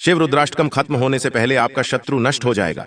शिव रुद्राष्टकम खत्म होने से पहले आपका शत्रु नष्ट हो जाएगा।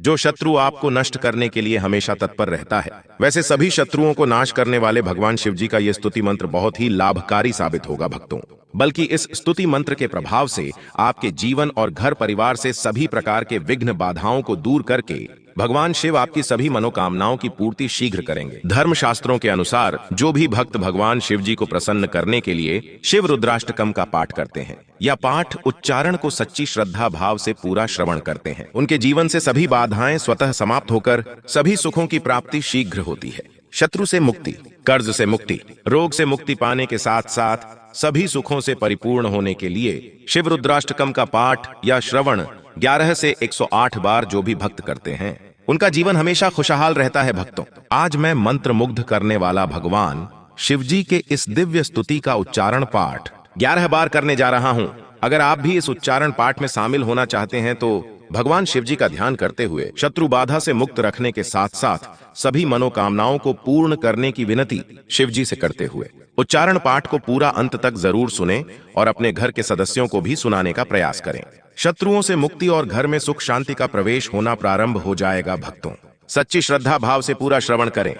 जो शत्रु आपको नष्ट करने के लिए हमेशा तत्पर रहता है, वैसे सभी शत्रुओं को नाश करने वाले भगवान शिव जी का यह स्तुति मंत्र बहुत ही लाभकारी साबित होगा भक्तों। बल्कि इस स्तुति मंत्र के प्रभाव से आपके जीवन और घर परिवार से सभी प्रकार के विघ्न बाधाओं को दूर करके भगवान शिव आपकी सभी मनोकामनाओं की पूर्ति शीघ्र करेंगे। धर्म शास्त्रों के अनुसार जो भी भक्त भगवान शिव जी को प्रसन्न करने के लिए शिव रुद्राष्टकम का पाठ करते हैं या पाठ उच्चारण को सच्ची श्रद्धा भाव से पूरा श्रवण करते हैं, उनके जीवन से सभी बाधाएं स्वतः समाप्त होकर सभी सुखों की प्राप्ति शीघ्र होती है। शत्रु से मुक्ति, कर्ज से मुक्ति, रोग से मुक्ति पाने के साथ साथ सभी सुखों से परिपूर्ण होने के लिए शिव रुद्राष्टकम का पाठ या श्रवण 11 से 108 बार जो भी भक्त करते हैं, उनका जीवन हमेशा खुशहाल रहता है भक्तों। आज मैं मंत्र मुग्ध करने वाला भगवान शिव जी के इस दिव्य स्तुति का उच्चारण पाठ 11 बार करने जा रहा हूं। अगर आप भी इस उच्चारण पाठ में शामिल होना चाहते हैं तो भगवान शिव जी का ध्यान करते हुए शत्रु बाधा से मुक्त रखने के साथ साथ सभी मनोकामनाओं को पूर्ण करने की विनती शिव जी से करते हुए उच्चारण पाठ को पूरा अंत तक जरूर सुने और अपने घर के सदस्यों को भी सुनाने का प्रयास करें। शत्रुओं से मुक्ति और घर में सुख शांति का प्रवेश होना प्रारंभ हो जाएगा भक्तों। सच्ची श्रद्धा भाव से पूरा श्रवण करें।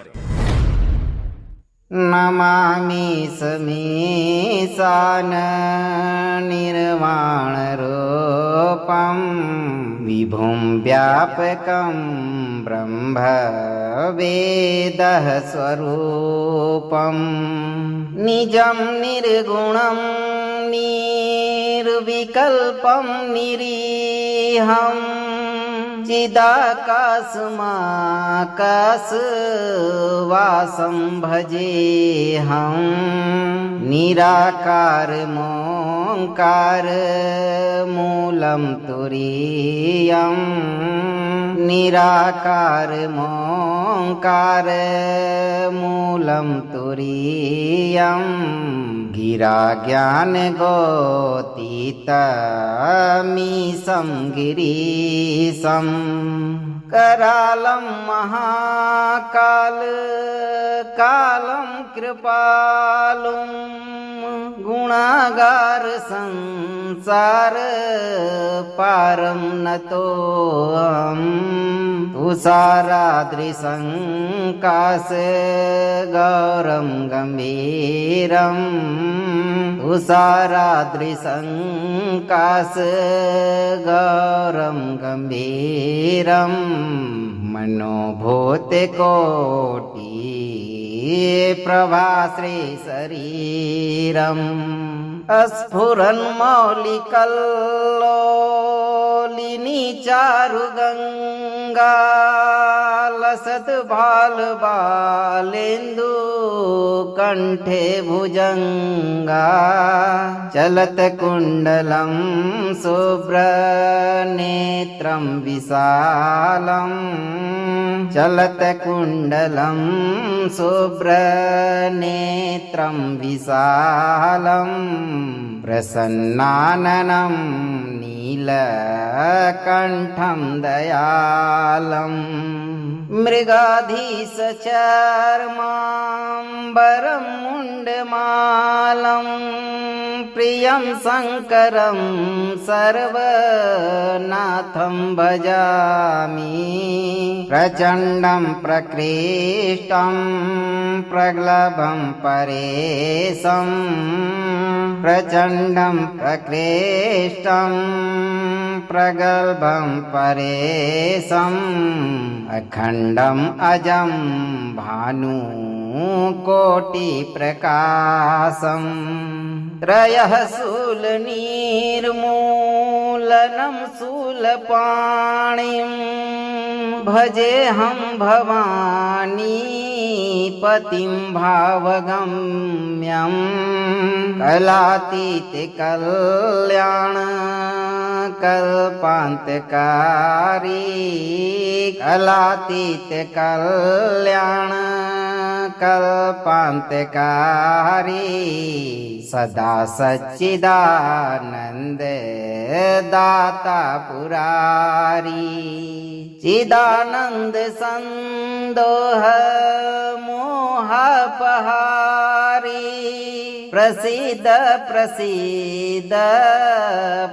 नमामि समीशान निर्वाण रूपं विभुं व्यापकं ब्रह्म वेदः स्वरूपं निजं निर्गुणं निर्विकल्पं निरीहं चिदाकाशमाकाशवासं भजेऽहं निराकारमोङ्कार मूलं तुरीयं निराकारमोङ्कार मूलं तुरीयं गिरा ज्ञानगोतीतमीशं गिरीशं करालं महाकाल कालं कृपालुं गुणागार संसार पारं नतोऽहं तुषाराद्रिसङ्काश गौरं गम्भीरं तुषाराद्रिसङ्काश गौरं गम्भीरं मनोभूतकोटि प्रभाश्री शरीरम् स्फुरन्मौलिकल्लोलिनी चारुगङ्गा लसत् बालबालेन्दु कण्ठे भुजङ्गा चलत् कुण्डलं शुभ्रनेत्रं विशालं चलत् कुण्डलं शुभ्रनेत्रं विशालं प्रसन्नाननं नीलकण्ठं दयालं मृगाधीशचर्माम्बरं मुण्डमालं प्रियं शङ्करं सर्वनाथं भजामि प्रचण्डं प्रकृष्टं प्रगल्भं परेशं प्रचण्डं प्रकृष्टं प्रगल्भं परेशम् अखण्डम् अजं भानुकोटिप्रकाशम् त्रयः शूलनिर्मूलनं शूलपाणिं भजेऽहं भवानी पतिं भावगम्यं कलातीत कल्याण कल्पान्तकारी कलातीत कल्याण कल्पान्तकारी सदा सच्चिदानन्द दाता पुरारी चिदानंद संदोह मोहापहारी प्रसीद प्रसीद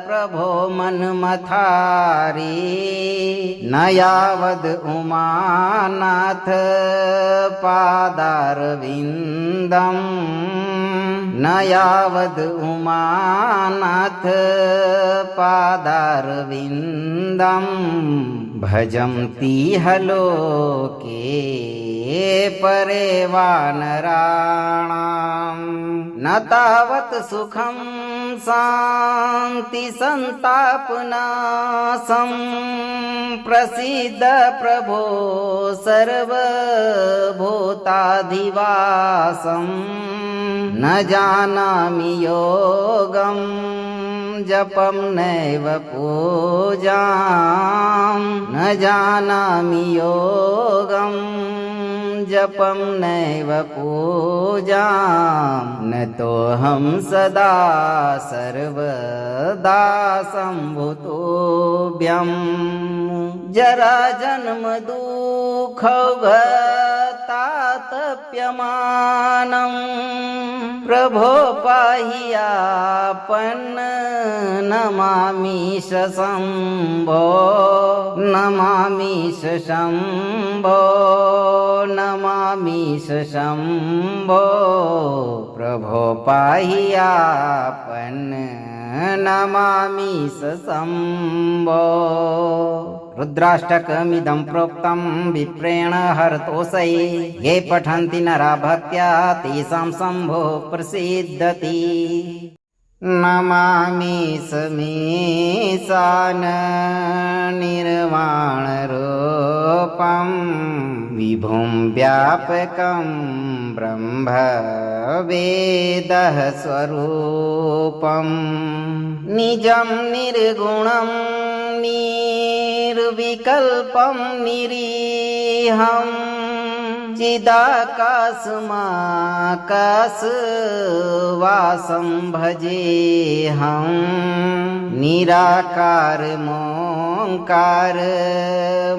प्रभो मनमथारी न यावद उमानाथ पादारविन्दम् न यावद उमानाथ पादारविन्दम् भजन्ति हलोके परे वानराणाम् न तावत् सुखं शान्ति सन्तापनाशं प्रसीद प्रभो सर्वभूताधिवासं न जानामि योगं जपं नैव पूजां न जानामि योगं जपं नैव पूजां न तोऽहं सदा सर्वदा सम्भुतोऽभ्यं जरा जन्म दुःखभतातप्यमानं प्रभो पाह्यापन्न नमामीश शम्भो नमामीश शम्भो नमामीश शम्भो प्रभो पाह्यापन्न नमामीश शम्भो रुद्राष्टकमिदं प्रोक्तं विप्रेण हरतोषये ये पठन्ति नरा भक्त्या तेषां शम्भो प्रसीदति नमामि समीशान निर्वाणरूपं विभुं व्यापकं ब्रह्म वेदः स्वरूपं निजं निर्गुणं निर्विकल्पं निरीहं चिदाकाशमाकाशवासं भजेऽहं निराकारमोङ्कार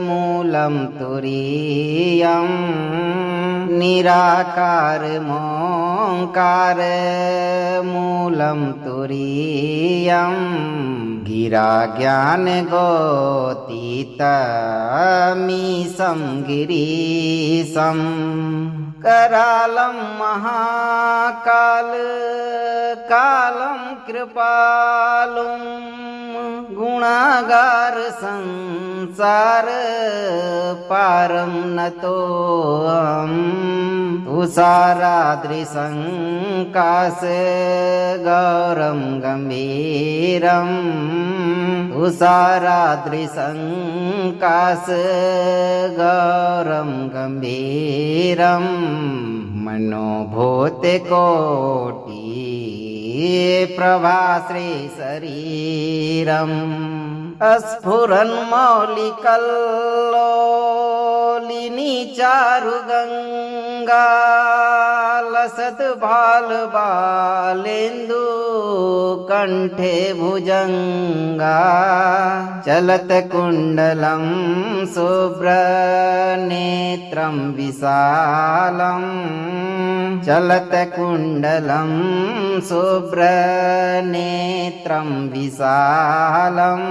मूलं तुरीयं निराकारमोङ्कार मूलं तुरीयं गिरा ज्ञानगोतीतमीशं गिरीशं करालं महाकाल कालं कृपालुं गुणागार संसार पारं नतोऽहं तुषाराद्रिसङ्काश गौरं गम्भीरं तुषाराद्रिसङ्काश गौरं गम्भीरं मनोभूतकोटि प्रभाश्री शरीरम् स्फुरन्मौलिकल्लोलिनी चारुगङ्गा लसत् बालबालेन्दु कण्ठे भुजङ्गा चलत कुण्डलं शुभ्रनेत्रं विशालं चलत कुण्डलं शुभ्रनेत्रं विशालं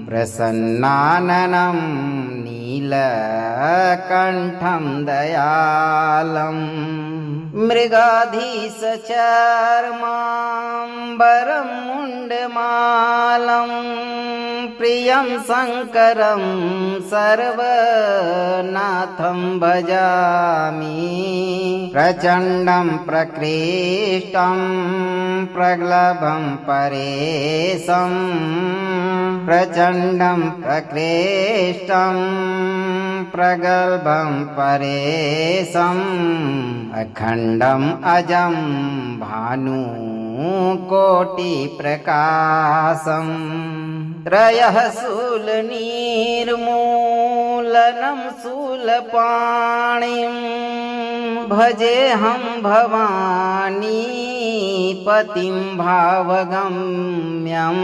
प्रसन्नाननं नीलकण्ठं दयालं मृगाधीशचर्माम्बरं मुण्डमालं प्रियं शङ्करं सर्वनाथं भजामि प्रचण्डं प्रकृष्टं प्रगल्भं परेशं प्रचण्डं प्रकृष्टं प्रगल्भं परेशम् अखण्डम् अजं भानुकोटिप्रकाशम् त्रयः शूलनिर्मूलनं शूलपाणिं भजेऽहं भवानी पतिं भावगम्यं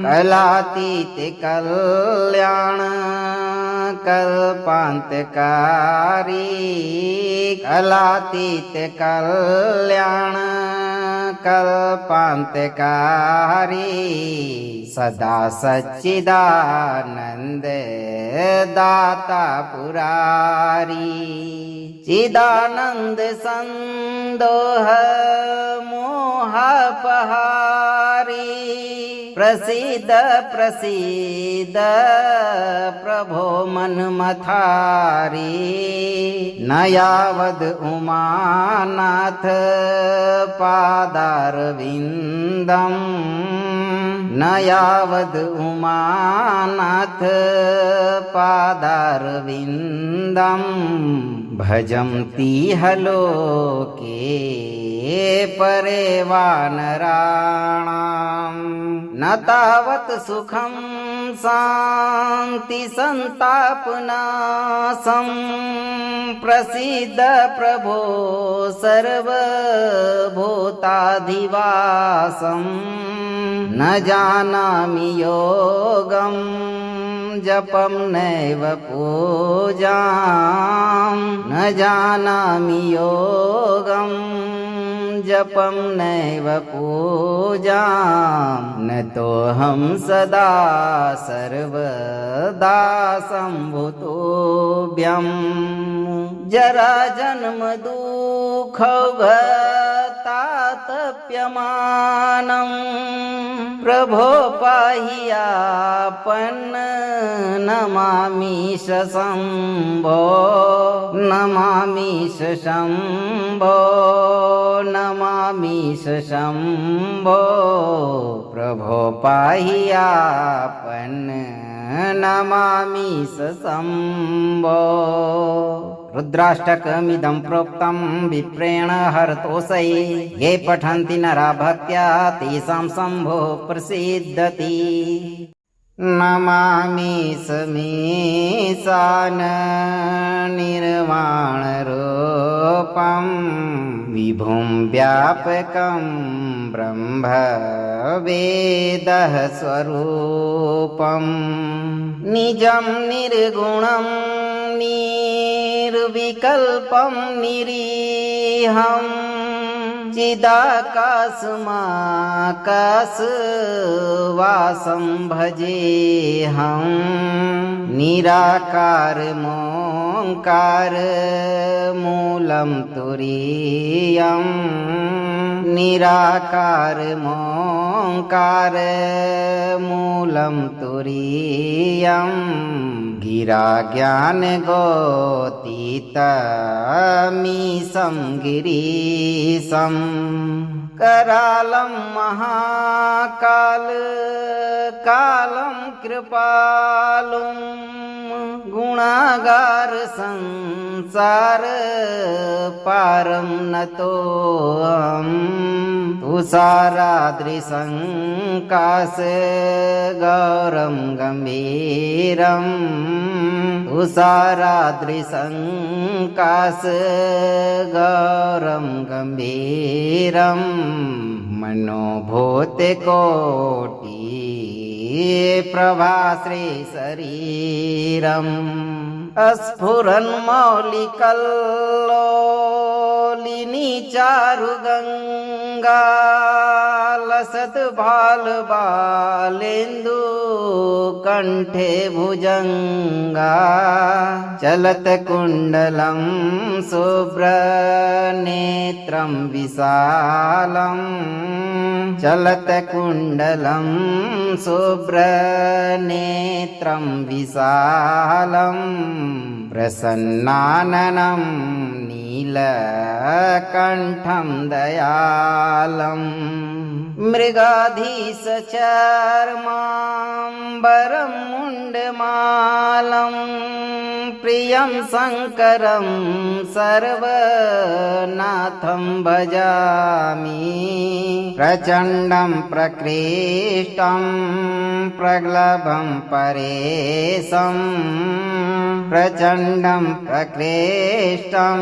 कलातीत कल्याण कल्पांतकारी कलातीत कल्याण कल्पांतकारी सदा सच्चिदानंद दाता पुरारी चिदानंद संदोह मोहपहारी प्रसीद प्रसीद प्रभो मनमथारी नयावद उमानाथ पादारविन्दं नयावद उमानाथ पादारविन्दं भजन्ति हलोके परे वानराणाम् न तावत् सुखं शान्ति सन्तापनाशं प्रसीद प्रभो सर्वभूताधिवासं न जानामि योगं जपं नैव पूजां न जानामि योगं जपं नैव पूजां न तोऽहं सदा सर्वदा सम्भुतोऽभ्यं जरा जन्म दुःखभतातप्यमानं प्रभो पाह्यापन्न नमामीश शम्भो नमामीश शम्भो नमामीश शम्भो प्रभो पाह्यापन्न नमामीश शम्भो रुद्राष्टकमिदं प्रोक्तं विप्रेण हरतोषै ये पठन्ति नरा भक्त्या तेषां शम्भो प्रसीदति नमामि समीशान निर्वाणरूपं विभुं व्यापकं ब्रह्म वेदः स्वरूपं निजं निर्गुणं निर्विकल्पं निरीहं चिदाकाशमाकाशवासं भजेऽहं निराकारमोङ्कार मूलं तुरीयं निराकारमोङ्कार मूलं तुरीयं गिरा ज्ञानगोतीतमीशं गिरीशं करालं महाकाल कालं कृपालुं गुणागार संसार पारं नतोऽहं तुषाराद्रिसङ्काश गौरं गम्भीरं तुषाराद्रिसङ्काश गौरं गम्भीरं मनोभूतकोटि प्रभाश्री शरीरम् स्फुरन्मौलिकल्लोलिनी चारुगङ्गा लसद्भालबालेन्दु कण्ठे भुजङ्गा चलत्कुण्डलं शुभ्रनेत्रं विशालं चलत्कुण्डलं शुभ्रनेत्रं विशालं प्रसन्नाननं नीलकण्ठं दयालं मृगाधीशचर्माम्बरं मुण्डमालं प्रियं शङ्करं सर्वनाथं भजामि प्रचण्डं प्रकृष्टं प्रगल्भं परेशं प्रचण्डं प्रकृष्टं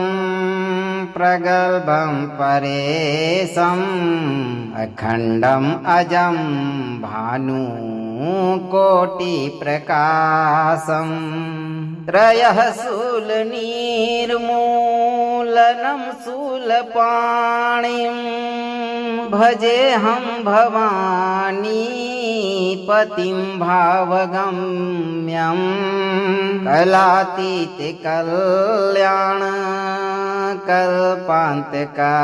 प्रगल्भं परेशं अखण्डम् अजं भानु कोटिप्रकाशम् त्रयः शूलनिर्मूलनं शूलपाणिं भजेऽहं भवानी पतिं भावगम्यं कलातीत कल्याण कल्पान्तकारी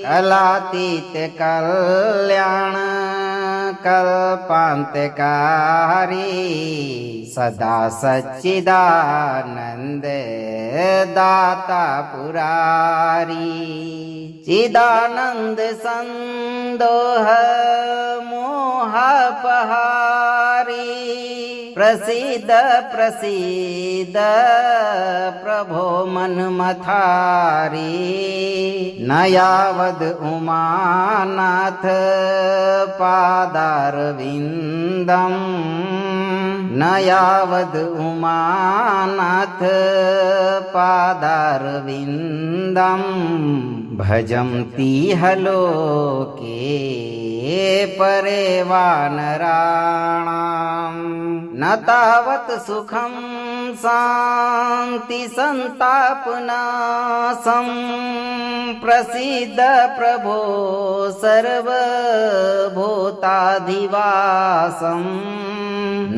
कलातीत कल्याण कल्पान्तकारी सदा सच्चिदानन्द दाता पुरारी चिदानन्द संदोह मोहापहारी प्रसीद प्रसीद प्रभो मनमथारी न यावद उमानाथ पादारविन्दम् न यावद उमानाथ पादारविन्दम् भजन्तीह लोके परे वानराणाम् न तावत् सुखं शान्ति सन्तापनाशं प्रसीद प्रभो सर्वभूताधिवासम्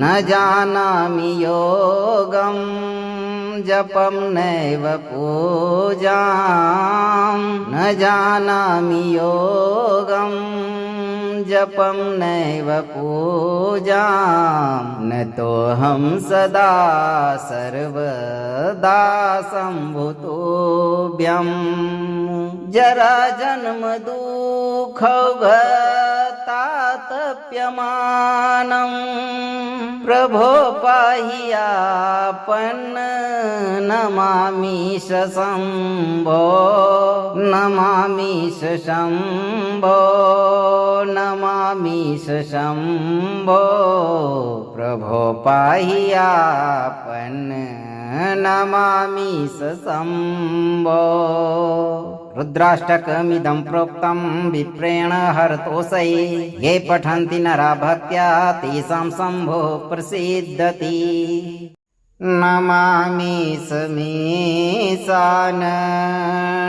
न जानामि योगं जपं नैव पूजां न जानामि योगं जपं नैव पूजां न तोऽहं सदा सर्वदा सम्भुतोऽभ्यं जरा जन्म दुःखतातप्यमानं प्रभो पाहियापन्न नमामीश शम्भो नमामीश शम्भो नमामीश शम्भो प्रभो पाहियापन्न नमामीश शम्भो रुद्राष्टकमिदं प्रोक्तं विप्रेण हरतोषये ये पठन्ति नरा भक्त्या तेषां शम्भो प्रसीदति नमामीश मीशान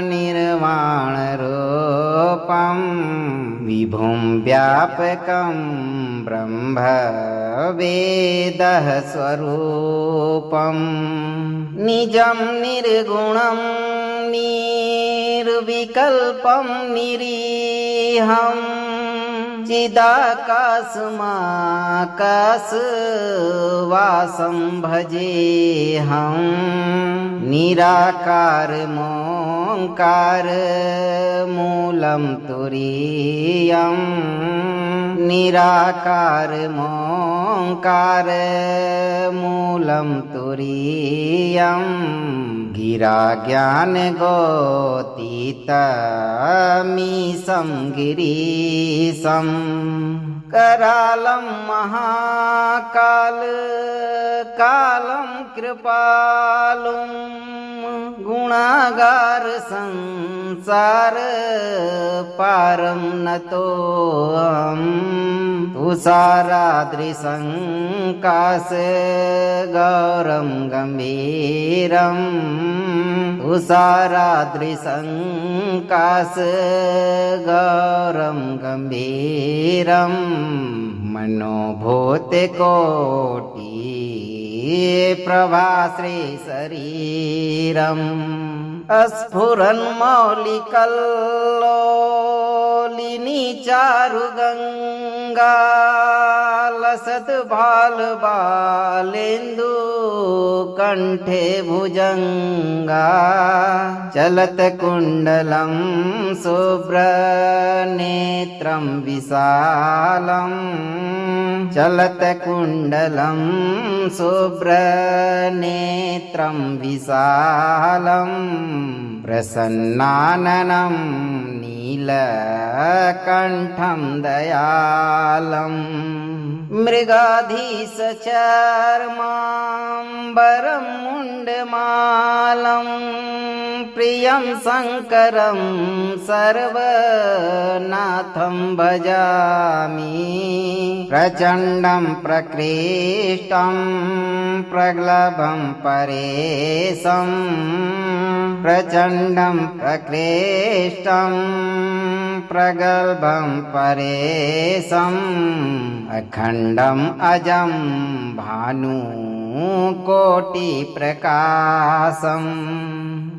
निर्वाणरूपं विभुं व्यापकं ब्रह्म वेदः स्वरूपं निजं निर्गुणं निर्विकल्पं निरीहं चिदाकाशमाकाशवासं भजेऽहं निराकारमोङ्कार मूलं तुरीयं निराकारमोङ्कार मूलं तुरीयं गिरा ज्ञानगोतीतमीशं गिरीशं करालं महाकाल कालं कृपालुं गुणागार संसार पारं नतोऽहं तुषाराद्रिसङ्काश गौरं गम्भीरं तुषाराद्रिसङ्काश गौरं गम्भीरं मनोभूतकोटि प्रभाश्री शरीरम् स्फुरन्मौलिकल्लोलिनी चारुगङ्गा लसत् बालबालेन्दु कण्ठे भुजङ्गा चलत कुण्डलं शुभ्रनेत्रं विशालं चलत कुण्डलं शुभ्रनेत्रं विशालं प्रसन्नाननं नीलकण्ठं दयालम् मृगाधीशचर्माम्बरं मुण्डमालं प्रियं शङ्करं सर्वनाथं भजामि प्रचण्डं प्रकृष्टं प्रगल्भं परेशं प्रचण्डं प्रकृष्टं प्रगल्भं परेशम् अखण्डम् अजं भानुकोटिप्रकाशम्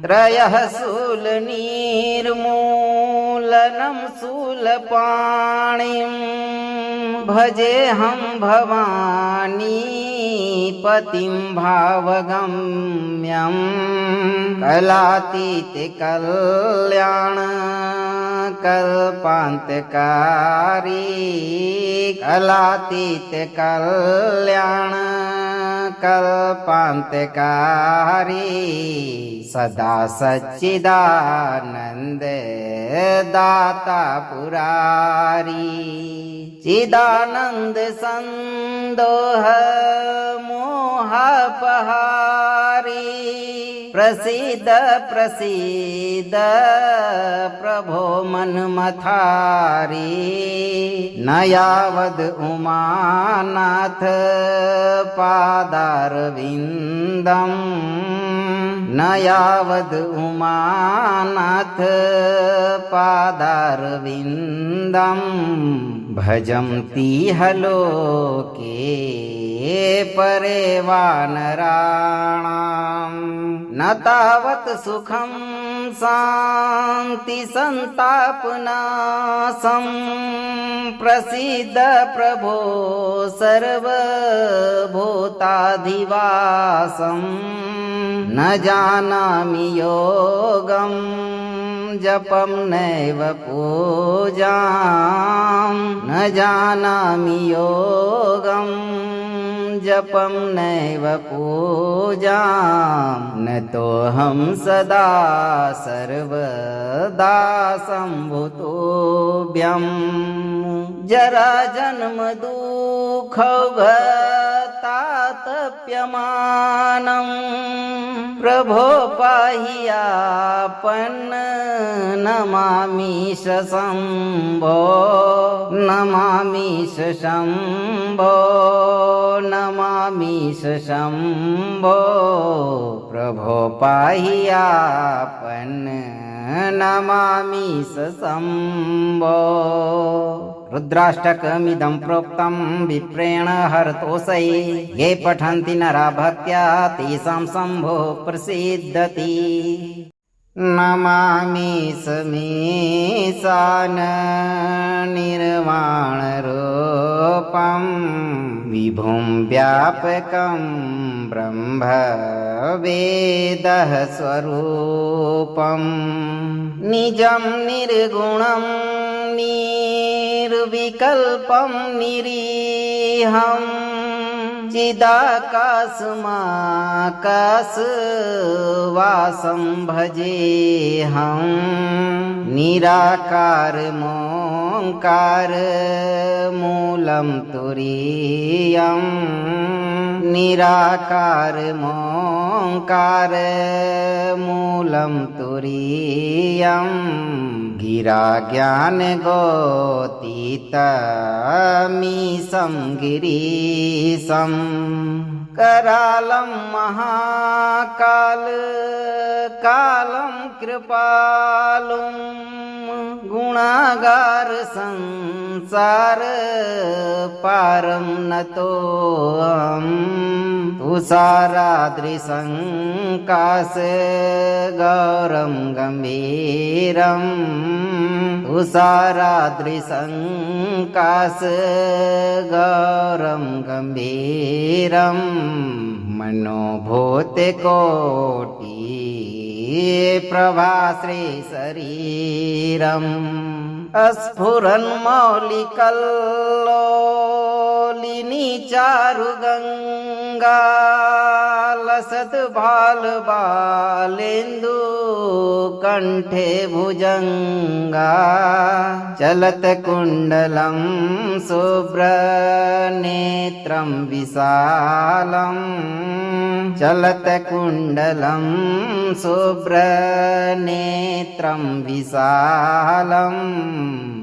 त्रयः शूलनिर्मूलनं शूलपाणिं भजेऽहं भवानी पतिं भावगम्यं कलातीत कल्याण कल्पान्तकारी कलातीत कल्याण कल्पान्तकारी सदा सच्चिदानन्द दाता पुरारी चिदानन्द संदोह मोहापहारी प्रसीद प्रसीद प्रभो मन्मथारी न यावद् उमानाथ पादारविन्दम् न यावद् उमानाथ पादारविन्दम् भजन्ति लोके परे वानराणां न तावत् सुखं शान्ति सन्तापनाशं प्रसीद प्रभो सर्वभूताधिवासं न जानामि योगं जपं नैव पूजां न जानामि योगं जपं नैव पूजां न तोऽहं सदा सर्वदा सम्भुतोऽभ्यं जरा जन्म दुःखतातप्यमानं प्रभो पाह्यापन्न नमामीश शम्भो नमामीश शम्भो नमामीश शम्भो प्रभो पाह्यापन्न नमामीश शम्भो रुद्राष्टकमिदं प्रोक्तं विप्रेण हरतोषै ये पठन्ति नरा भक्त्या तेषां शम्भो प्रसीदति नमामि समीशान निर्वाणरूपं विभुं व्यापकं ब्रह्म वेदः स्वरूपं निजं निर्गुणं निर्विकल्पं निरीहं चिदाकाशमाकाशवासं भजेऽहं निराकारमोङ्कार मूलं तुरीयं निराकारमोङ्कार मूलं तुरीयं गिरा ज्ञानगोतीतमीशं गिरीशं करालं महाकाल कालं कृपालुं गुणागार संसार पारं नतोऽहं तुषाराद्रिसङ्काश गौरं गम्भीरं तुषाराद्रिसङ्काश गौरं गम्भीरं मनोभूतकोटि प्रभाश्री शरीरम् स्फुरन्मौलिकल्लोलिनी चारुगङ्गा लसत् बालबालेन्दु कण्ठे भुजङ्गा चलत कुण्डलं शुभ्रनेत्रं विशालं चलत कुण्डलं शुभ्रनेत्रं विशालं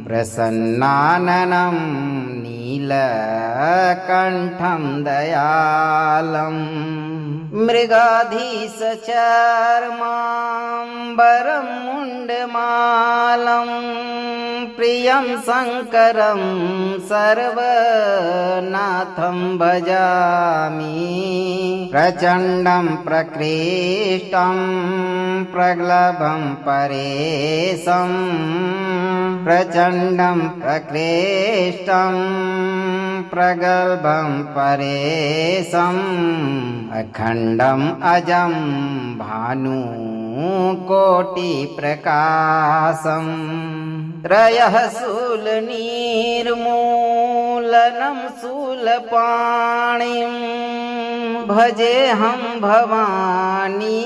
प्रसन्नाननं नील कण्ठं दयालम् मृगाधीशचर्माम्बरं मुण्डमालं प्रियं शङ्करं सर्वनाथं भजामि प्रचण्डं प्रकृष्टं प्रगल्भं परेशं प्रचण्डं प्रकृष्टं प्रगल्भं परेशम् अखण्डम् अजं भानुकोटिप्रकाशम् त्रयः शूलनिर्मूलनं शूलपाणिं भजेऽहं भवानी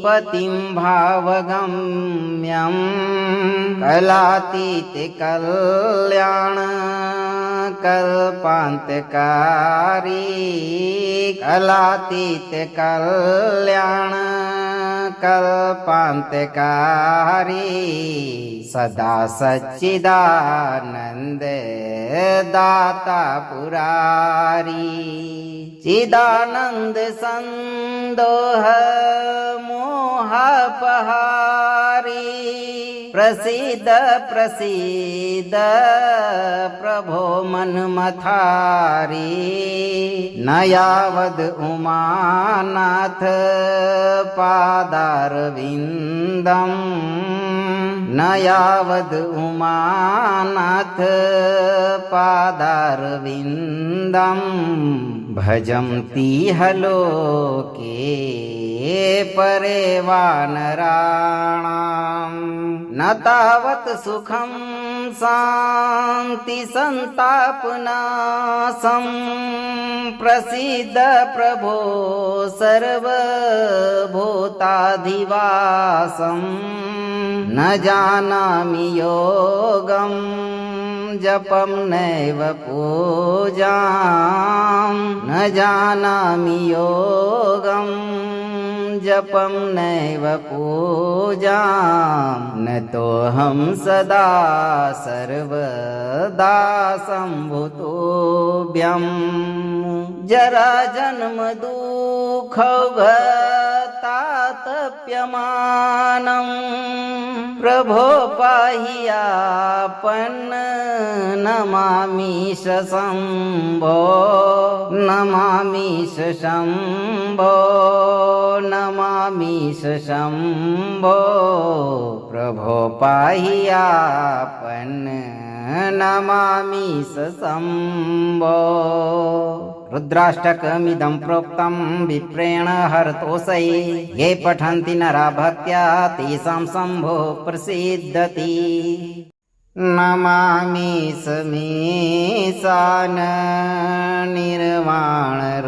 पतिं भावगम्यं कलातीत कल्याण कल्पान्तकारी कलातीत कल्याण कल्पान्तकारी सदा सच्चिदानन्द दाता पुरारी चिदानन्द संदोह मोहपहारी प्रसीद प्रसीद प्रभो मन्मथारी न यावद् उमानाथ पादारविन्दम् न यावद् उमानाथ पादारविन्दम् भजन्ति लोके परे वानराणाम् न तावत् सुखं शान्ति सन्तापनाशं प्रसीद प्रभो सर्वभूताधिवासं न जानामि योगं जपं नैव पूजां न जानामि योगं जपं नैव पूजां न तोऽहं सदा सर्वदा सम्भुतोऽभ्यं जरा जन्म दुःखतातप्यमानं प्रभो पाहि आपन्न नमामीश शम्भो नमामीश शम्भो नमामीश शम्भो प्रभो पाहि आपन्न नमामीश शम्भो रुद्राष्टकमिदं प्रोक्तं विप्रेण हरतोषये ये पठन्ति नरा भक्त्या तेषां शम्भो प्रसीदति नमामीश मीशान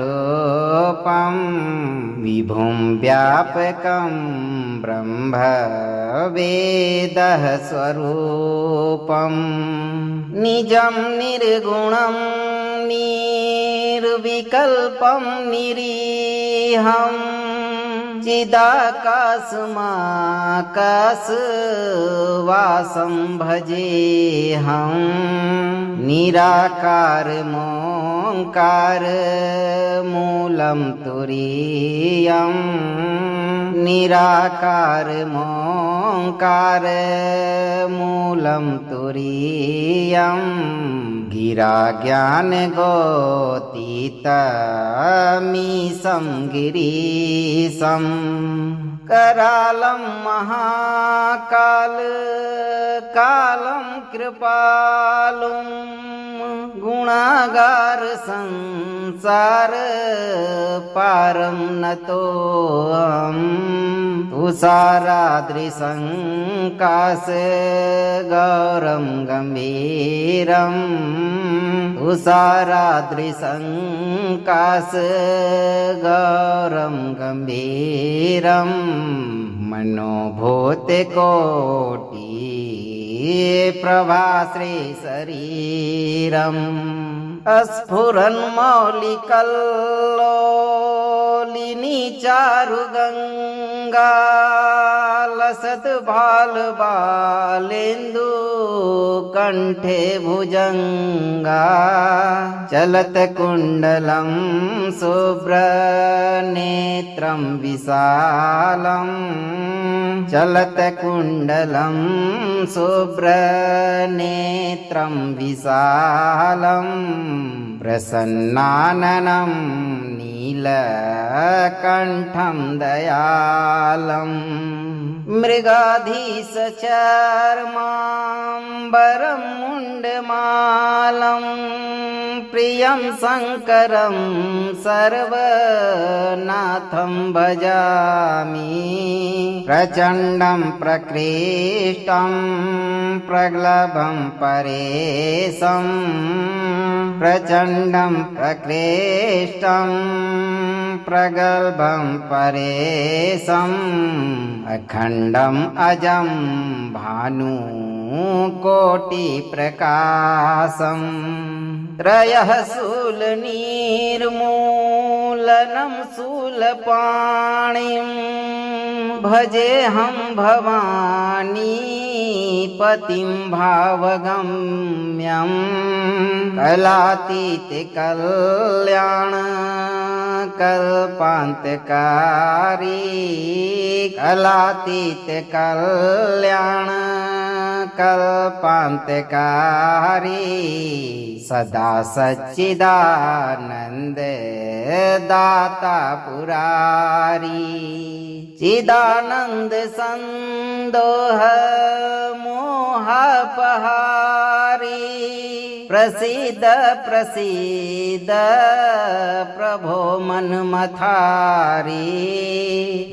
निर्वाणरूपं विभुं व्यापकं ब्रह्म वेदः स्वरूपं निजं निर्गुणं निर्विकल्पं निरीहं चिदाकाशमाकाशवासं भजेऽहं निराकारमोङ्कार मूलं तुरीयं निराकारमोङ्कार मूलं तुरीयं गिरा ज्ञानगोतीतमीशं गिरीशं करालं महाकाल कालं कृपालुं गुणागार संसार पारं नतोऽहं तुषाराद्रिसङ्काश गौरं गम्भीरं तुषाराद्रिसङ्काश गौरं गम्भीरं मनोभूतकोटि प्रभाश्री शरीरम् स्फुरन्मौलिकल्लोलिनी चारुगङ्गा लसत् बालबालेन्दु कण्ठे भुजङ्गा चलत्कुण्डलं शुभ्रनेत्रं विशालं चलत्कुण्डलं शुभ्रनेत्रं विशालं प्रसन्नाननं नीलकण्ठं दयालं मृगाधीशचर्माम्बरं मुण्डमालं प्रियं शङ्करं सर्वनाथं भजामि प्रचण्डं प्रकृष्टं प्रगल्भं परेशं प्रचण्डं प्रकृष्टं प्रगल्भं परेशम् अखण्डम् अजं भानुकोटिप्रकाशम् त्रयः शूलनिर्मूलनं शूलपाणिं भजेऽहं भवानी पतिं भावगम्यं कलातीत कल्याण कल्पान्तकारी कलातीत कल्याण कल्पान्तकारी सदा सच्चिदानन्द दाता पुरारी चिदानन्द संदोह मोहापहारी प्रसीद प्रसीद प्रभो मन्मथारी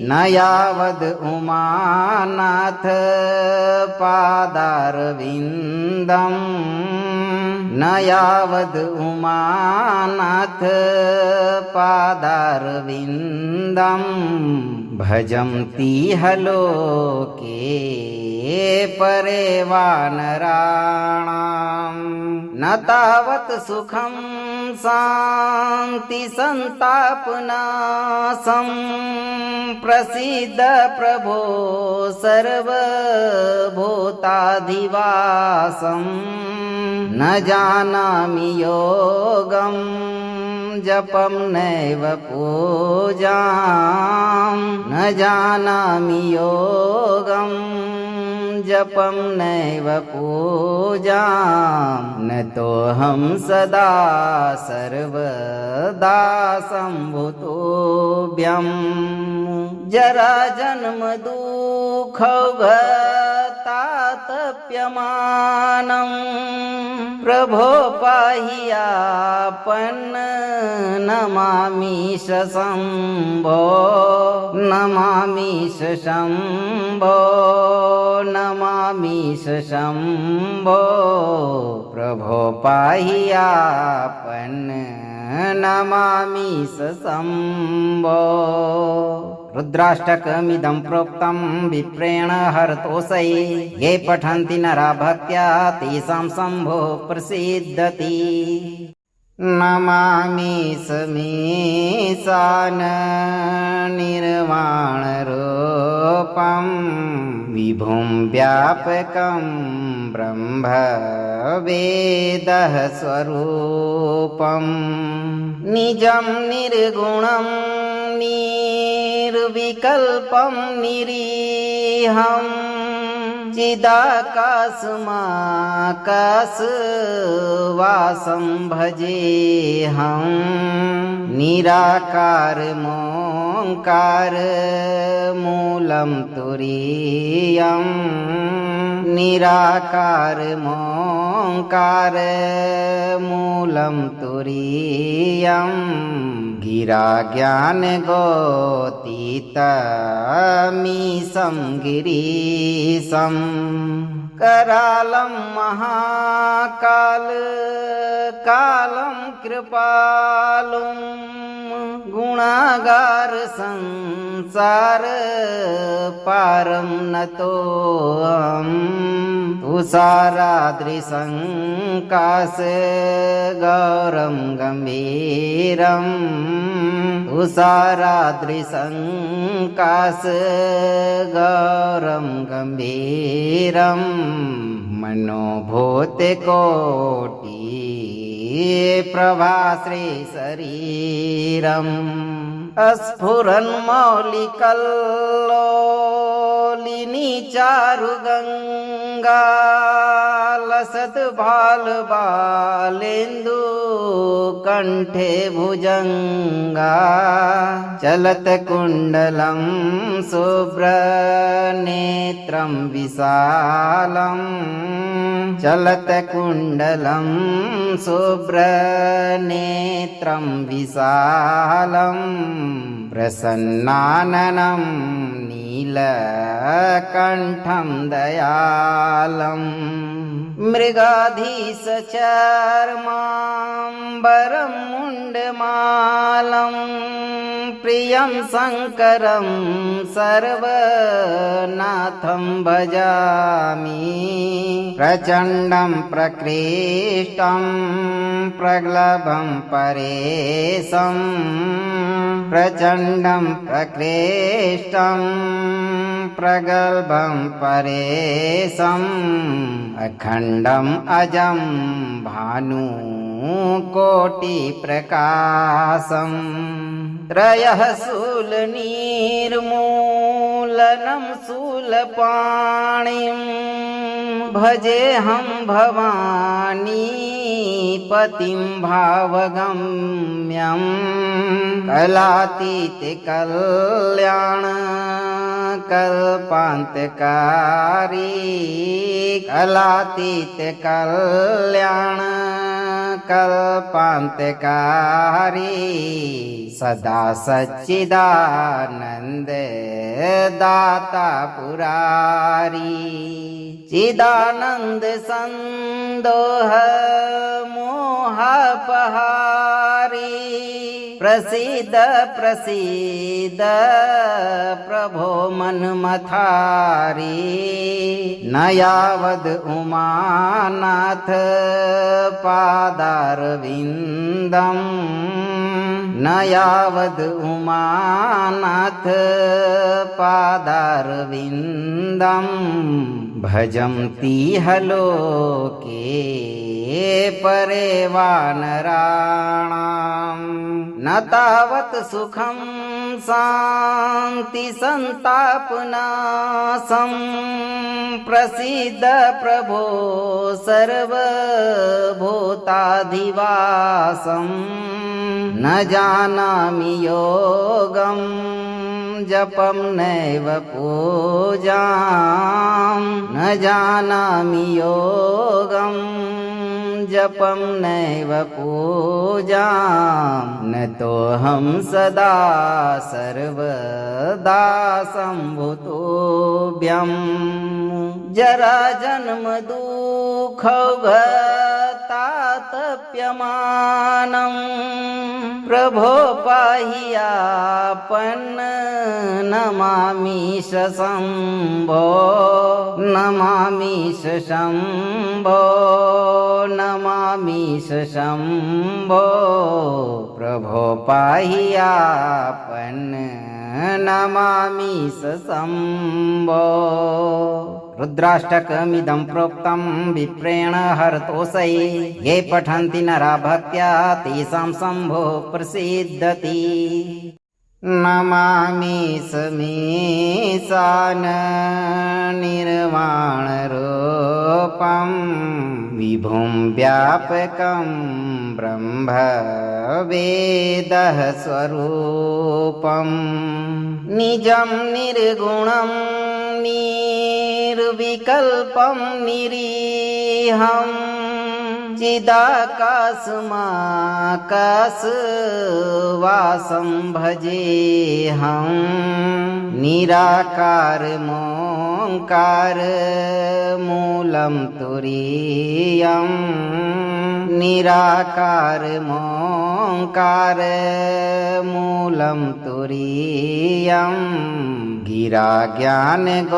न यावद् उमानाथ पादारविन्दं न यावद् उमानाथ पादारविन्दं भजन्तीह लोके परे वानराणां न तावत् सुखं शान्ति सन्तापनाशं प्रसीद प्रभो सर्वभूताधिवासं न जानामि योगं जपं नैव पूजां न जानामि योगं जपं नैव पूजां न तोऽहं सदा सर्वदा सम्भुतोऽभ्यं जरा जन्म दुःखभतातप्यमानं प्रभो पाहियापन्न नमामीश शम्भो नमामीश शम्भो नमामीश शम्भो प्रभो पाहियापन्न नमामीश शम्भो रुद्राष्टकमिदं प्रोक्तं विप्रेण हरतोषये ये पठन्ति नरा भक्त्या तेषां शम्भो प्रसीदति नमामि समीशान निर्वाणरूपं विभुं व्यापकं ब्रह्म वेदः स्वरूपं निजं निर्गुणं निर्विकल्पं निरीहं चिदाकाशमाकाशवासं भजेऽहं निराकारमोङ्कार मूलं तुरीयं निराकारमोङ्कार मूलं तुरीयं गिरा ज्ञानगोतीतमीशं गिरीशं करालं महाकाल कालं कृपालुं गुणागार संसार पारं नतोऽहं तुषाराद्रिसङ्काश गौरं गम्भीरं तुषाराद्रिसङ्काश गौरं गम्भीरं मनोभूतकोटि प्रभाश्री शरीरम् स्फुरन्मौलिकल्लोलिनी चारुगङ्गा लसत् बालबालेन्दु कण्ठे भुजङ्गा चलत कुण्डलं शुभ्रनेत्रं विशालम् चलत कुण्डलं शुभ्रनेत्रं विशालम् प्रसन्नाननं नीलकण्ठं दयालम् मृगाधीशचर्माम्बरं मुण्डमालं प्रियं शङ्करं सर्वनाथं भजामि प्रचण्डं प्रकृष्टं प्रगल्भं परेशं प्रचण्डं प्रकृष्टं प्रगल्भं परेशम् अखण्डम् अजं भानुकोटिप्रकाशम् त्रयः शूलनिर्मूलनं शूलपाणिं भजेऽहं भवानी पतिं भावगम्यं कलातीत कल्याण कल्पान्तकारी कलातीत कल्याण कल्पान्तकारी सदा सच्चिदानन्द दाता पुरारी चिदानन्द संदोह मोहापहारी प्रसीद प्रसीद प्रभो मन्मथारी न यावद् उमानाथ पादारविन्दम् न यावद् उमानाथ पादारविन्दम् भजन्ति लोके परे वानराणाम् न तावत् सुखं शान्ति सन्तापनाशं प्रसीद प्रभो सर्वभूताधिवासं न जानामि योगं जपं नैव पूजां न जानामि योगं जपं नैव पूजां न तोऽहं सदा सर्वदा सम्भुतोऽभ्यं जरा जन्म दुःखतातप्यमानं प्रभो पाह्यापन्न नमामीश शम्भो नमामीश शम्भो नमामीश शम्भो प्रभो पाह्यापन्न नमामीश शम्भो रुद्राष्टकमिदं प्रोक्तं विप्रेण हरतोषै ये पठन्ति नरा भक्त्या तेषां शम्भो प्रसीदति नमामि समीशान निर्वाणरूपं विभुं व्यापकं ब्रह्म वेदः स्वरूपं निजं निर्गुणं निर्विकल्पं निरीहं चिदाकाशमाकाशवासं भजेऽहं निराकारमोङ्कार मूलं तुरीयं निराकारमोङ्कार मूलं तुरीयं गिरा ज्ञानगोतीतमीशं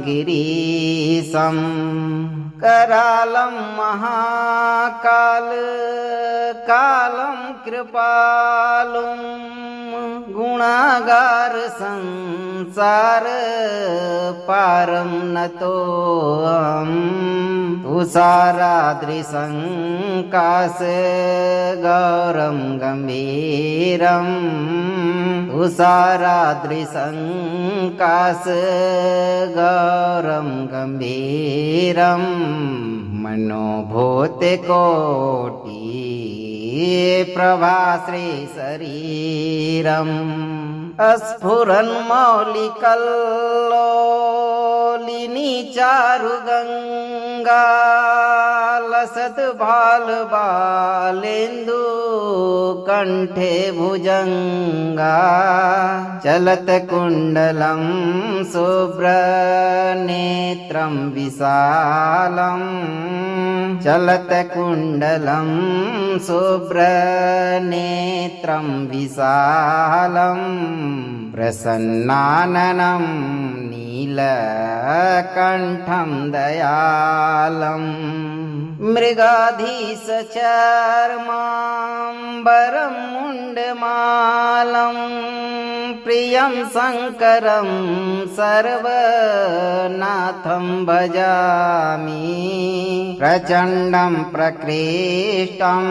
गिरीशं करालं महाकाल कालं कृपालुं गुणागार संसार पारं नतोऽहम् तुषाराद्रिसङ्काश गौरं गम्भीरम् तुषाराद्रिसङ्काश गौरं गम्भीरम् मनोभूतिकोटि प्रभाश्री शरीरम् स्फुरन्मौलिकल्लोलिनी चारुगङ्गा लसद्भालबालेन्दु कण्ठे भुजङ्गा चलत्कुण्डलं शुभ्रनेत्रं विशालम् चलत्कुण्डलं शुभ्रनेत्रं विशालम् प्रसन्नाननं नीलकण्ठं दयालम् मृगाधीशचर्माम्बरं मुण्डमालं प्रियं शङ्करं सर्वनाथं भजामि प्रचण्डं प्रकृष्टं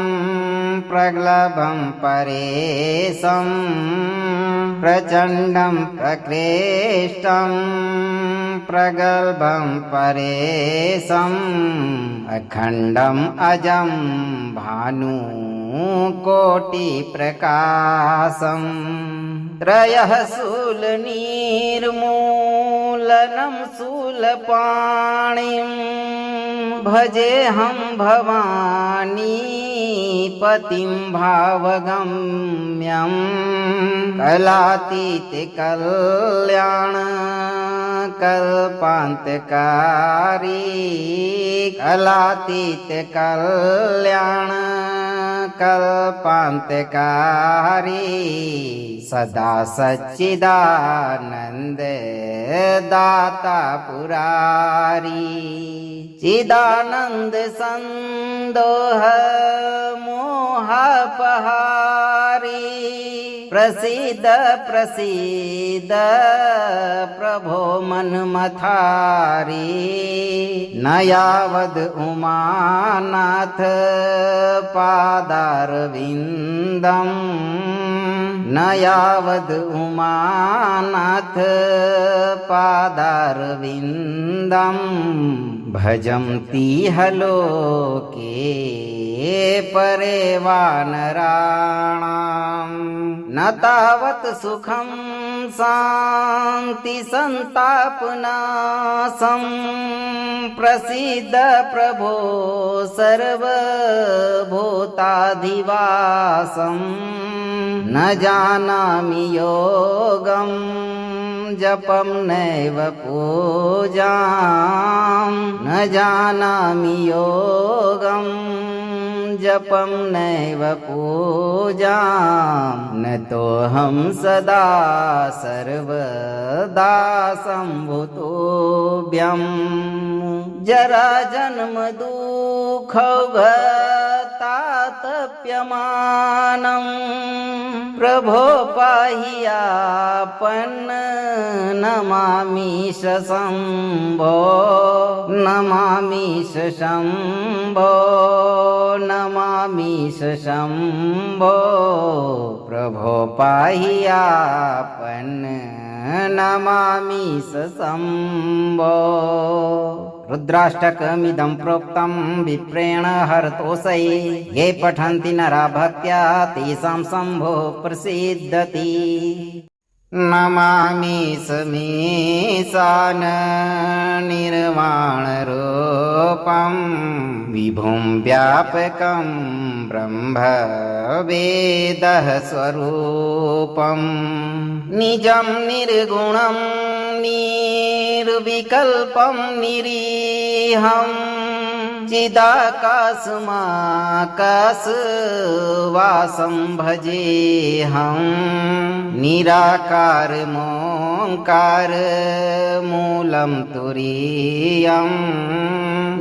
प्रगल्भं परेशं प्रचण्डं प्रकृष्टं प्रगल्भं परेशम् अखण्डम् अजं भानुकोटिप्रकाशम् त्रयः शूलनिर्मूलनं शूलपाणिं भजेऽहं भवानी पतिं भावगम्यं कलातीत कल्याण कल्पान्तकारी कलातीत कल्याण कल्पान्तकारी सदा सच्चिदानन्द दाता पुरारी चिदानन्द संदोह मोहापहारी प्रसीद प्रसीद प्रभो मन्मथारी न यावद् उमानाथ पादारविन्दम् न यावद् उमानाथ पादारविन्दम् भजन्तीह लोके परे वानराणाम् न तावत् सुखं शान्ति सन्तापनाशं प्रसीद प्रभो सर्वभूताधिवासं न जानामि योगं जपं नैव पूजां न जानामि योगं जपं नैव पूजां न तोऽहं सदा सर्वदा सम्भुतोऽभ्यं जरा जन्म दुःखतातप्यमानं प्रभो पाहि आपन्न नमामीश शम्भो नमामीश शम्भो नमामीश शम्भो प्रभो पाहि आपन्न नमामीश शम्भो रुद्राष्टकमिदं प्रोक्तं विप्रेण हरतोषये ये पठन्ति नरा भक्त्या तेषां शम्भो प्रसीदति नमामीश मीशान निर्वाणरूपं विभुं व्यापकं ब्रह्म वेदः स्वरूपं निजं निर्गुणं निर्विकल्पं निरीहं चिदाकाशमाकाशवासं भजेऽहं निराकारमोङ्कार मूलं तुरीयं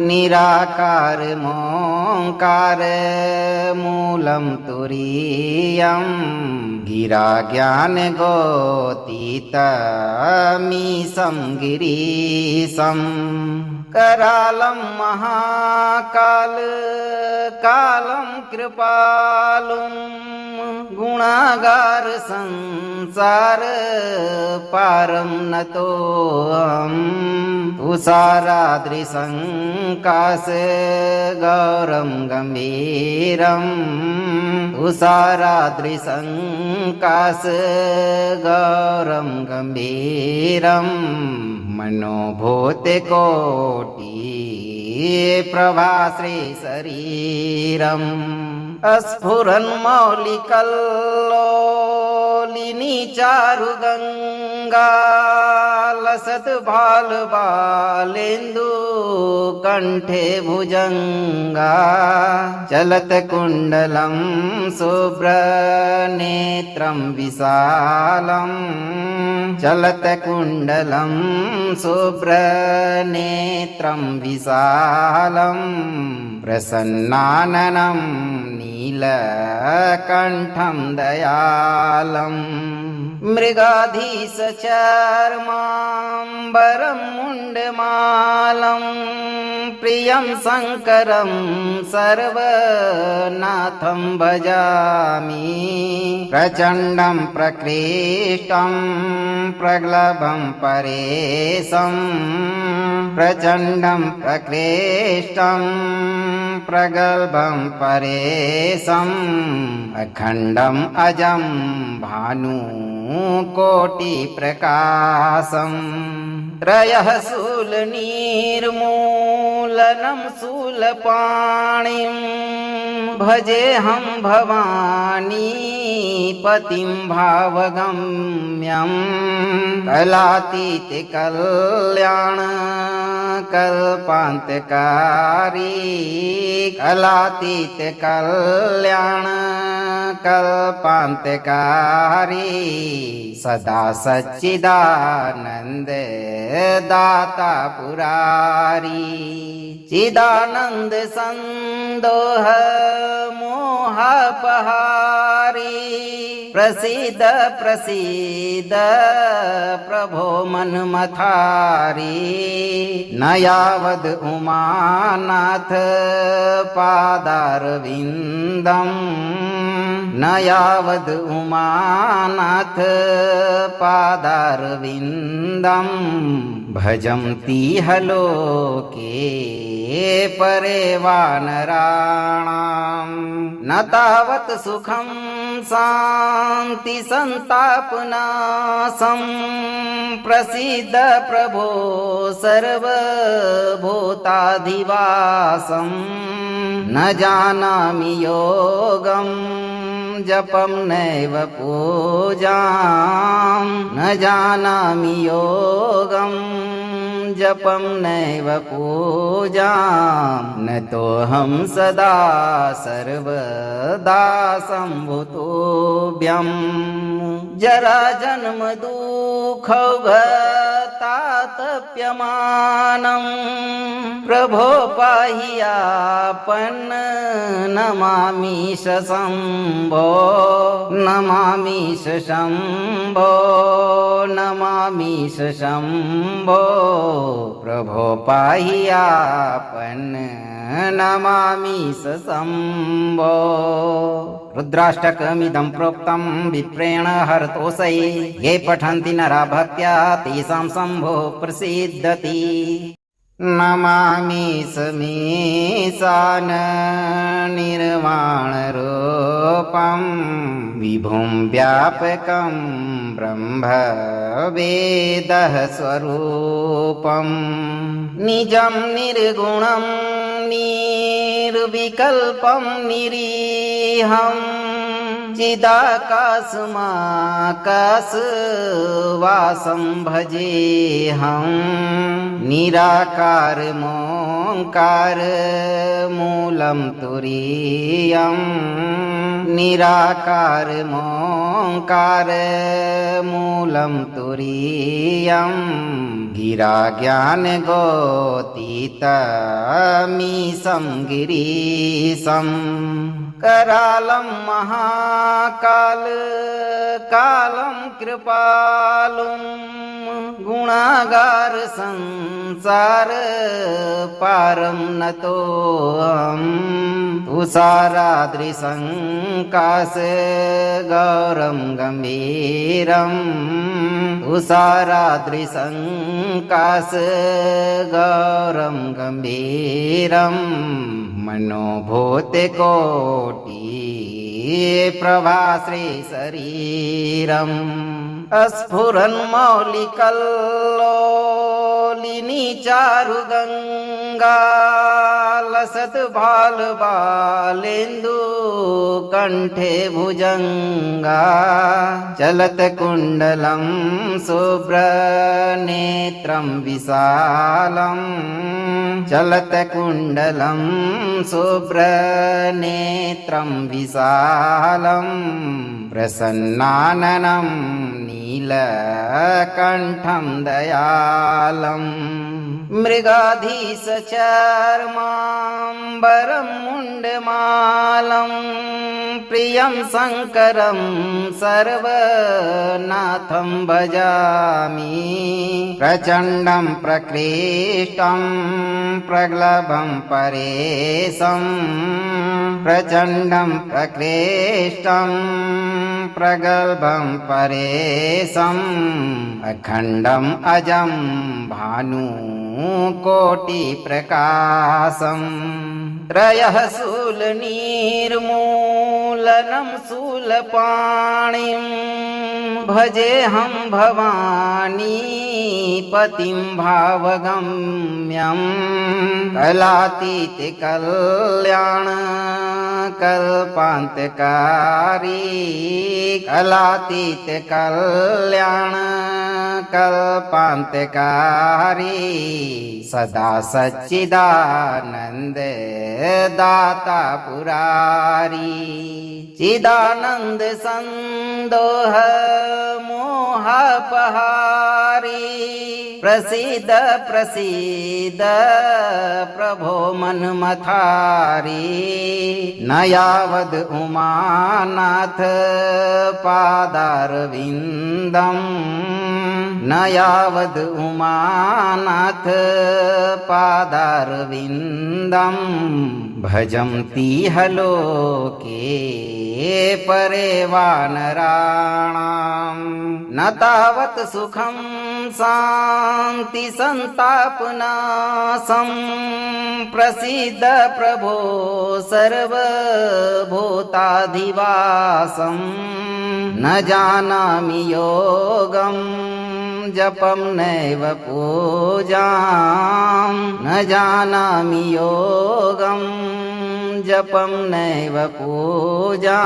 निराकारमोङ्कार मूलं तुरीयं गिरा ज्ञानगोतीतमीशं गिरीशं करालं महाकाल कालं कृपालुं गुणागार संसार पारं नतोऽहम् तुषाराद्रिसङ्काश गौरं गम्भीरम् तुषाराद्रिसङ्काश गौरं गम्भीरम् मनोभूतकोटि प्रभाश्री शरीरम् स्फुरन्मौलिकल्लोलिनी चारुगङ्गा लसत् बालबालेन्दु कण्ठे भुजङ्गा चलत कुण्डलं शुभ्रनेत्रं विशालं चलत कुण्डलं शुभ्रनेत्रं विशालं प्रसन्नाननं नीलकण्ठं दयालं मृगाधीशचर्माम्बरं मुण्डमालं प्रियं शङ्करं सर्वनाथं भजामि प्रचण्डं प्रकृष्टं प्रगल्भं परेशं प्रचण्डं प्रकृष्टं प्रगल्भं परेशम् अखण्डम् अजं भानुकोटिप्रकाशम् त्रयः शूलनिर्मूलनं शूलपाणिं भजेऽहं भवानी पतिं भावगम्यं कलातीत कल्याण कल्पान्तकारी कलातीत कल्याण कल्पान्तकारी सदा सच्चिदानन्द दाता पुरारी चिदानन्द संदोह मोहपहारी प्रसीद प्रसीद प्रभो मन्मथारी न यावद् उमानाथ पादारविन्दम् न यावद् उमानाथ पादारविन्दम् भजन्तीह लोके परे वानराणाम् न तावत् सुखं शान्ति सन्तापनाशं प्रसीद प्रभो सर्वभूताधिवासं न जानामि योगं जपं नैव पूजां न जानामि योगं जपं नैव पूजां न तोऽहं सदा सर्वदा सम्भुतोऽभ्यं जरा जन्म दुःखौघतातप्यमानं प्रभो पाहि आपन्न नमामीश शम्भो नमामीश शम्भो नमामीश शम्भो प्रभो पाहि आपन्न नमामीश शम्भो रुद्राष्टकमिदं प्रोक्तं विप्रेण हरतोषये ये पठन्ति नरा भक्त्या तेषां शम्भो प्रसीदति नमामीश मीशान निर्वाणरूपं विभुं व्यापकं ब्रह्म वेदः स्वरूपं निजं निर्गुणं निर्विकल्पं निरीहं चिदाकाशमाकाशवासं भजेऽहं निराकारमोङ्कार मूलं तुरीयम् निराकारमोङ्कार मूलं तुरीयम् गिरा ज्ञानगोतीतमीशं गिरीशम् करालं महाकाल कालं कृपालुं गुणागार संसार पारं नतोऽहम् तुषाराद्रिसङ्काश गौरं गम्भीरम् तुषाराद्रिसङ्काश गौरं गम्भीरम् मनोभूतकोटि प्रभाश्री शरीरम् स्फुरन्मौलिकल्लोलिनी चारुगङ्गा लसत् बालबालेन्दु कण्ठे भुजङ्गा चलत कुण्डलं शुभ्रनेत्रं विशालम् चलत कुण्डलं शुभ्रनेत्रं विशालम् प्रसन्नाननं नीलकण्ठं दयालम् मृगाधीशचर्माम्बरं मुण्डमालं प्रियं शङ्करं सर्वनाथं भजामि प्रचण्डं प्रकृष्टं प्रगल्भं परेशं प्रचण्डं प्रकृष्टं प्रगल्भं परेशम् अखण्डम् अजं भानुकोटिप्रकाशम् त्रयः शूलनिर्मूलनं शूलपाणिं भजेऽहं भवानी पतिं भावगम्यं कलातीत कल्याण कल्पान्तकारी कलातीत कल्याण कल्पान्तकारी सदा सच्चिदानन्द दाता पुरारी चिदानन्द संदोह मोहपहारी प्रसीद प्रसीद प्रभो मन्मथारी न यावद् उमानाथ पादारविन्दम् न यावद् उमानाथ पादारविन्दम् भजन्ति लोके परे वानराणाम् न तावत् सुखं शान्ति सन्तापनाशं प्रसीद प्रभो सर्वभूताधिवासम् न जानामि योगं जपं नैव पूजां न जानामि योगं जपं नैव पूजां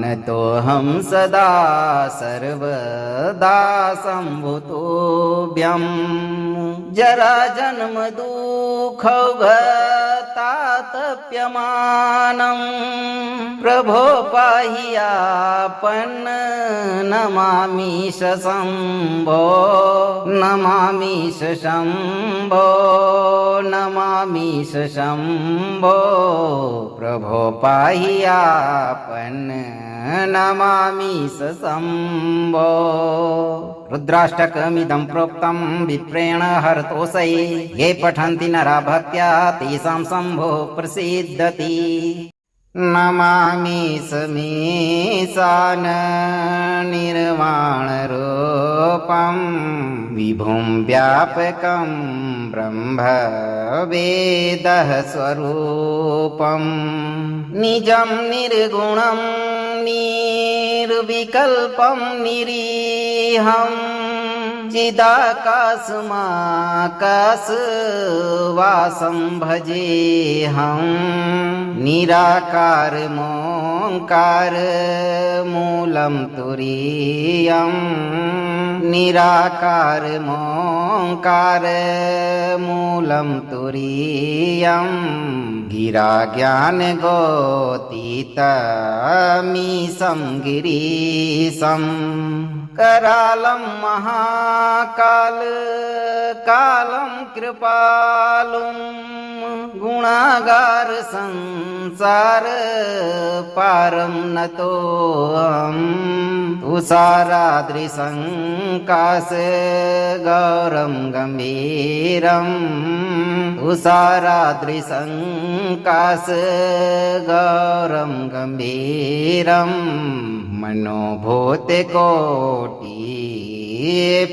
न तोऽहं सदा सर्वदा सम्भुतोऽभ्यं जरा जन्म दुःखौघतातप्यमानं प्रभो पाहि आपन्न नमामीश शम्भो नमामीश शम्भो नमामीश शम्भो प्रभो पाहि आपन्न नमामीश शम्भो रुद्राष्टकमिदं प्रोक्तं विप्रेण हरतोषये ये पठन्ति नरा भक्त्या तेषां शम्भो प्रसीदति नमामि समीशान निर्वाणरूपं विभुं व्यापकं ब्रह्म वेदः स्वरूपं निजं निर्गुणं निर्विकल्पं निरीहं चिदाकाशमाकाशवासं भजेऽहं निराकार मोंकार मूलं तुरीयम् निराकार मोंकार मूलं तुरीयम् गिरा ज्ञान गोतीतमीशं गिरीशं करालं महाकाल कालं कृपालुं गुणागार संसार पारं नतोऽहम् तुषाराद्रिसङ्काश गौरं गम्भीरम् तुषाराद्रिसङ्काश गौरं गम्भीरम् मनोभूतकोटि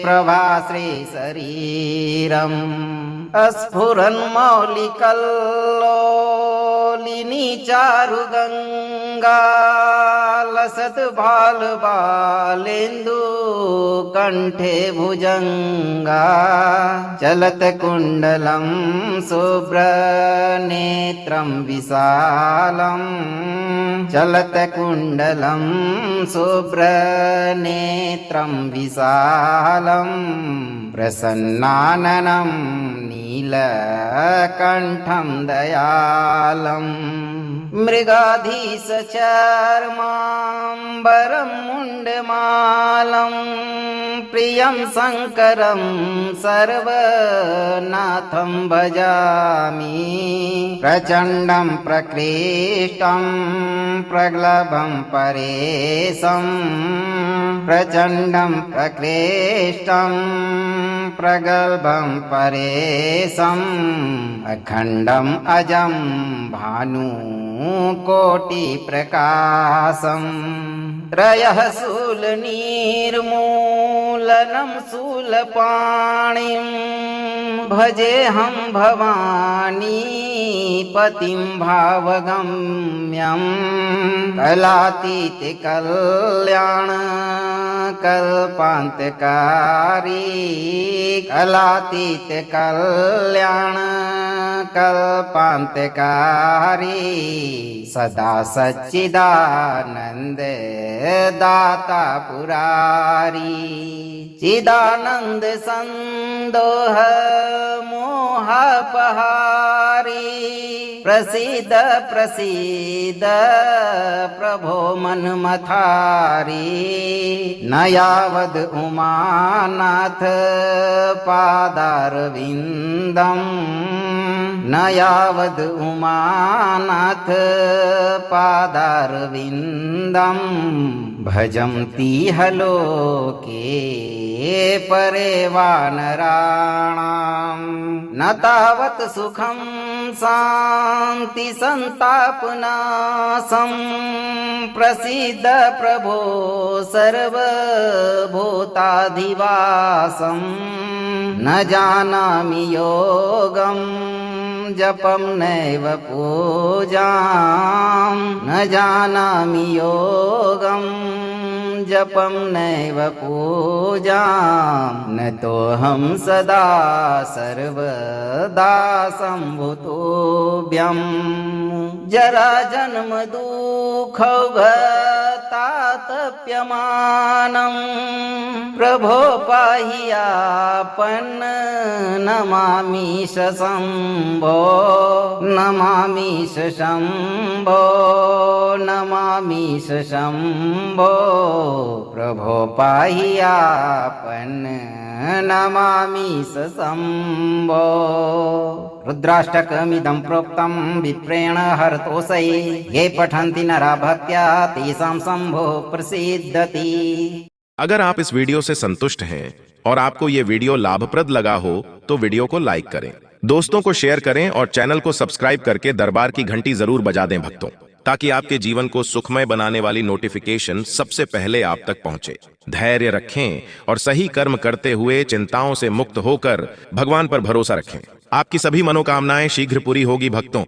प्रभाश्री शरीरम् स्फुरन्मौलिकल्लोलिनी चारुगङ्गा लसत् बालबालेन्दु कण्ठे भुजङ्गा चलत कुण्डलं शुभ्रनेत्रं विशालम् चलत कुण्डलं शुभ्रनेत्रं विशालम् प्रसन्नाननं नीलकण्ठं दयालम् मृगाधीशचर्माम्बरं मुण्डमालं प्रियं शङ्करं सर्वनाथं भजामि प्रचण्डं प्रकृष्टं प्रगल्भं परेशं प्रचण्डं प्रकृष्टं प्रगल्भं परेशम् अखण्डम् अजं भानु कोटिप्रकाशम् त्रयः शूलनिर्मूलनं शूलपाणिं भजेऽहं भवानी पतिं भावगम्यं कलातीत कल्याण कल्पान्तकारी कलातीत कल्याण कल्पान्तकारी सदा सच्चिदानन्द दाता पुरारी चिदानन्द संदोह मोहपहारी प्रसीद प्रसीद प्रभो मन्मथारी न यावद् उमानाथ पादारविन्दम् न यावद् उमानाथ पादारविन्दम् भजन्ति लोके परे वानराणां न तावत् सुखं शान्ति सन्तापनाशं प्रसीद प्रभो सर्वभूताधिवासं न जानामि योगं जपं नैव पूजां न जानामि योगं जपं नैव पूजां न तोऽहं सदा सर्वदा सम्भूतोऽभ्यं जरा जन्म दुःखौघतातप्यमानं प्रभो पाहि आपन्न नमामीश शम्भो नमामीश शम्भो नमामीश शम्भो प्रभो पाहि आपन्न नमामीश शम्भो रुद्राष्टकमिदं प्रोक्तं विप्रेण हरतोषये ये पठन्ति नरा भक्त्या तेषां शम्भो प्रसीदति। अगर आप इस वीडियो से संतुष्ट हैं और आपको ये वीडियो लाभप्रद लगा हो तो वीडियो को लाइक करें, दोस्तों को शेयर करें और चैनल को सब्सक्राइब करके दरबार की घंटी जरूर बजा दें भक्तों, ताकि आपके जीवन को सुखमय बनाने वाली नोटिफिकेशन सबसे पहले आप तक पहुंचे। धैर्य रखें और सही कर्म करते हुए चिंताओं से मुक्त होकर भगवान पर भरोसा रखें। आपकी सभी मनोकामनाएं शीघ्र पूरी होगी भक्तों।